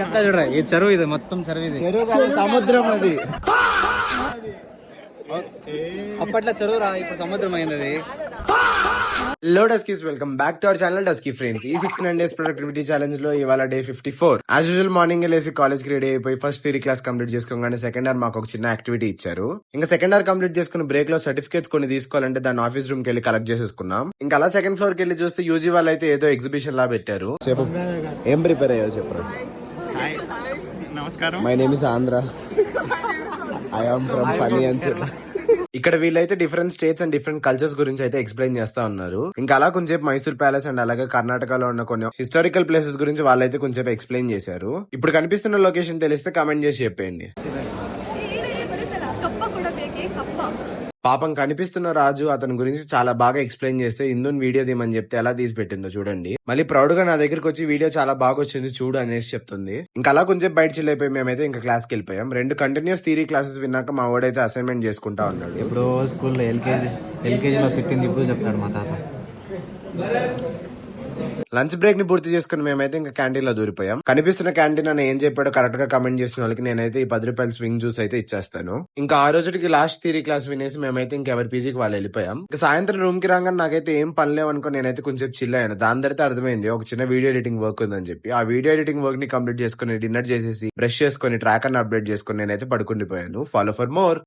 చూడరా ఈ చెరువు, ఇది మొత్తం చెరువు, ఇది చెరువు కాదు, సముద్రం అది. అప్పట్లో చెరువు రా, ఇప్పుడు సముద్రం అయింది అది. Hello duskies, welcome back to our channel dusky friends. ఈ 69 days ప్రొడక్టివిటీ ఛాలెంజ్ లో ఇవాళ డే 54. యాజ్ యూజువల్ మార్నింగ్ లేసి కాలేజ్ కి రెడీ అయిపోయి ఫస్ట్ థియరీ క్లాస్ కంప్లీట్ చేసుకోగానే సెకండ్ అవర్ మాకు ఒక చిన్న యాక్టివిటీ ఇచ్చారు. ఇంకా సెకండ్ అవర్ కంప్లీట్ చేసుకుని బ్రేక్ లో సర్టిఫికేట్స్ కొన్ని తీసుకోవాలంటే దాన్ని ఆఫీస్ రూమ్ కి వెళ్ళి కలెక్ట్ చేసేసుకున్నాం. ఇంకా అలా సెకండ్ ఫ్లోర్ కి వెళ్ళి చూస్తే యూజీ వాళ్ళు అయితే ఏదో ఎగ్జిబిషన్ లా పెట్టారు. చెప్పు ఏం ప్రిపేర్ అయ్యావు చెప్పరా. నమస్కారం, my name is Andhra, I am from Phani అని చెప్పి. ఇక్కడ వీళ్ళైతే different states and different cultures గురించి అయితే ఎక్స్ప్లెయిన్ చేస్తా ఉన్నారు. ఇంకా అలా కొంచెం మైసూర్ ప్యాలెస్ అండ్ అలాగే కర్ణాటకలో ఉన్న కొన్ని హిస్టారికల్ ప్లేసెస్ గురించి వాళ్ళైతే కొంచెం ఎక్స్ప్లెయిన్ చేశారు. ఇప్పుడు కనిపిస్తున్న లొకేషన్ తెలిస్తే కామెంట్ చేసి చెప్పండి. పాపం కనిపిస్తున్న రాజు అతని గురించి చాలా బాగా ఎక్స్ప్లెయిన్ చేస్తే ఇందుని వీడియో తీయమని చెప్తే ఎలా తీసి పెట్టిందో చూడండి. మళ్ళీ ప్రౌడ్ గా నా దగ్గరకు వచ్చి వీడియో చాలా బాగా వచ్చింది చూడు అనేసి చెప్తుంది. ఇంకా అలా కొంచెం బయట చిల్ అయిపోయి మేమైతే ఇంకా క్లాస్ కి వెళ్ళిపోయాం. 2 కంటిన్యూస్ థియరీ క్లాసెస్ విన్నాక మా వాడైతే అసైన్మెంట్ చేసుకుంటా ఉన్నాడు. ఇప్పుడు స్కూల్లో ఎల్కేజీలో తిట్టింది ఇప్పుడు చెప్తాడు మా తాత. లంచ్ బ్రేక్ ని పూర్తి చేసుకుని మేమైతే ఇంకా క్యాంటీన్ లో దూరిపోయాం. కనిపిస్తున్న క్యాంటీన్ అని ఏం చెప్పాడో కరెక్ట్ గా కమెంట్ చేసిన వాళ్ళకి నేనైతే ఈ 10 రూపాయల స్వింగ్ జ్యూస్ అయితే ఇచ్చేస్తాను. ఇంకా ఆ రోజుకి లాస్ట్ థియరీ క్లాస్ వినేసి మేమైతే ఇంకెవరి పీజీకి వాళ్ళు వెళ్ళిపోయాం. ఇంకా సాయంత్రం రూమ్ కి రాగానే నాకైతే ఏం పని లేవనుకో నేనైతే కొంచెం చిల్ అయ్యాను. దాని తర్వాత అర్థమైంది ఒక చిన్న వీడియో ఎడిటింగ్ వర్క్ ఉందని చెప్పి. ఆ వీడియో ఎడిటింగ్ వర్క్ ని కంప్లీట్ చేసుకుని డిన్నర్ చేసేసి బ్రష్ చేసుకుని ట్రాకర్ ని అప్డేట్ చేసుకుని నేనైతే పడుకుండిపోయాను. Follow for more.